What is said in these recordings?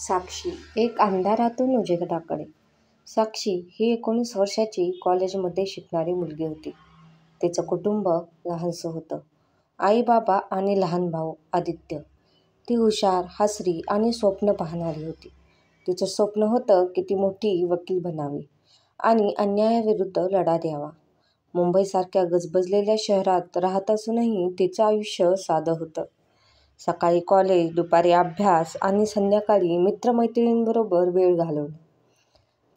साक्षी एक अंधारातून उजेडाकडे. साक्षी ही 19 वर्षाची कॉलेजमध्ये शिकणारी मुलगी होती. तिचं कुटुंब लहानसं होतं. आई बाबा आणि लहान भाऊ आदित्य. ती हुशार, हसरी आणि स्वप्न पाहणारी होती. तिचं स्वप्न होतं की ती मोठी वकील बनावी आणि अन्यायाविरुद्ध लढा द्यावा. मुंबईसारख्या गजबजलेल्या शहरात राहत असूनही तिचं आयुष्य साधं होतं. सकाळी कॉलेज, दुपारी अभ्यास आणि संध्याकाळी मित्रमैत्रिणींबरोबर वेळ घालवणं.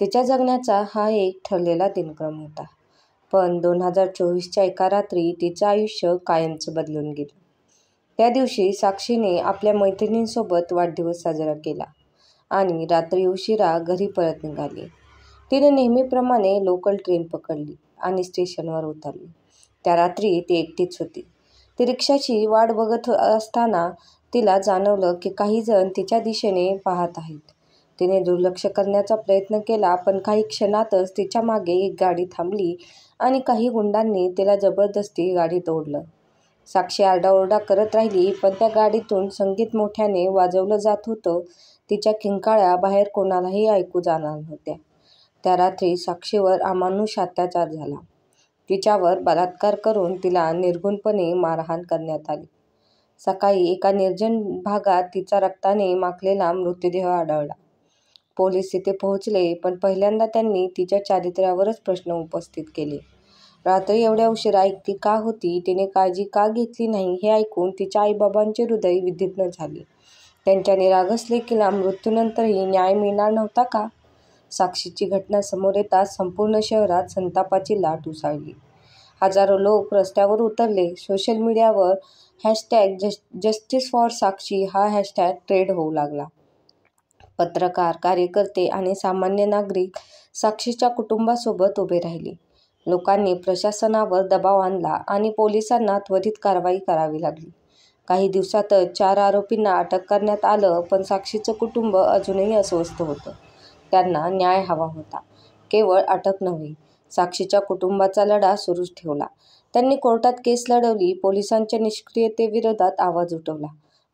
तिच्या जगण्याचा हा एक ठरलेला दिनक्रम होता. पण 2024च्या एका रात्री तिचं आयुष्य कायमचं बदलून गेलं. त्या दिवशी साक्षीने आपल्या मैत्रिणींसोबत वाढदिवस साजरा केला आणि रात्री उशिरा घरी परत निघाली. तिने नेहमीप्रमाणे लोकल ट्रेन पकडली आणि स्टेशनवर उतरली. त्या रात्री ती एकटीच होती. ती रिक्षाची वाट बघत असताना तिला जाणवलं की काही जण तिच्या दिशेने पाहत आहेत. तिने दुर्लक्ष करण्याचा प्रयत्न केला, पण काही क्षणातच तिच्या मागे एक गाडी थांबली आणि काही गुंडांनी तिला जबरदस्ती गाडीत ओढलं. साक्षी आरडाओरडा करत राहिली, पण त्या गाडीतून संगीत मोठ्याने वाजवलं जात होतं. तिच्या किंकाळ्या बाहेर कोणालाही ऐकू जाणार नव्हत्या. त्या रात्री साक्षीवर अमानुष अत्याचार झाला. तिच्यावर बलात्कार करून तिला निर्घृणपणे मारहाण करण्यात आली. सकाळी एका निर्जन भागात तिचा रक्ताने माखलेला मृतदेह आढळला. पोलीस तिथे पोहोचले, पण पहिल्यांदा त्यांनी तिच्या चारित्र्यावरच प्रश्न उपस्थित केले. रात्री एवढ्या उशिरा एकटी का होती, तिने काळजी का घेतली नाही, हे ऐकून तिच्या आईबाबांचे हृदय विदीर्ण झाले. त्यांच्या निरागस लेकीला मृत्यूनंतरही न्याय मिळणार नव्हता का? साक्षीची घटना समोर येताच संपूर्ण शहरात संतापाची लाट उसळली. हजारो लोक रस्त्यावर उतरले. सोशल मीडियावर #जस्टिस फॉर साक्षी हा हॅशटॅग ट्रेंड होऊ लागला. पत्रकार, कार्यकर्ते आणि सामान्य नागरिक साक्षीच्या कुटुंबासोबत उभे राहिले. लोकांनी प्रशासनावर दबाव आणला आणि पोलिसांना त्वरित कारवाई करावी लागली. काही दिवसातच 4 आरोपींना अटक करण्यात आलं, पण साक्षीचं कुटुंब अजूनही अस्वस्थ होतं. त्यांना न्याय हवा होता, केवळ अटक नव्हे. साक्षीच्या कुटुंबाचा लढा सुरूच ठेवला. त्यांनी कोर्टात केस लढवली, पोलिसांच्या निष्क्रियतेविरोधात आवाज उठवला.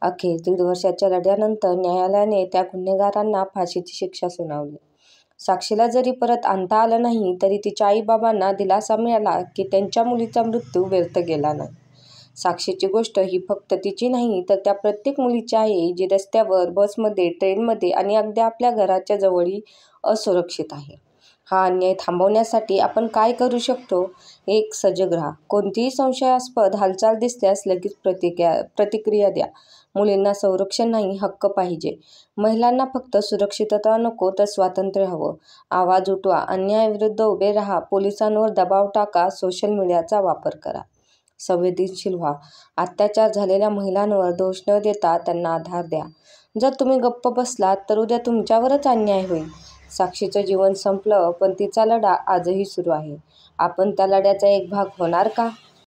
अखेर 1.5 वर्षाच्या लढ्यानंतर न्यायालयाने त्या गुन्हेगारांना फाशीची शिक्षा सुनावली. साक्षीला जरी परत आणता आलं नाही, तरी तिच्या आईबाबांना दिलासा मिळाला की त्यांच्या मुलीचा मृत्यू व्यर्थ गेला नाही. साक्षीची गोष्ट ही फक्त तिची नाही, तर त्या प्रत्येक मुलीची आहे जी रस्त्यावर, बसमध्ये, ट्रेनमध्ये आणि अगदी आपल्या घराच्या जवळही असुरक्षित आहे. हा अन्याय थांबवण्यासाठी आपण काय करू शकतो? 1. सजग राहा. कोणतीही संशयास्पद हालचाल दिसल्यास लगेच प्रतिक्रिया द्या. मुलींना संरक्षण नाही, हक्क पाहिजे. महिलांना फक्त सुरक्षितता नको, तर स्वातंत्र्य हवं. आवाज उठवा, अन्यायाविरुद्ध उभे राहा, पोलिसांवर दबाव टाका, सोशल मीडियाचा वापर करा. संवेदनशील व्हा. अत्याचार झालेल्या महिलांवर दोष न देता त्यांना आधार द्या. जर तुम्ही गप्प बसलात तर उद्या तुमच्यावरच अन्याय होईल. साक्षीचं जीवन संपलं, पण तिचा लढा आजही सुरू आहे. आपण त्या लढ्याचा एक भाग होणार का?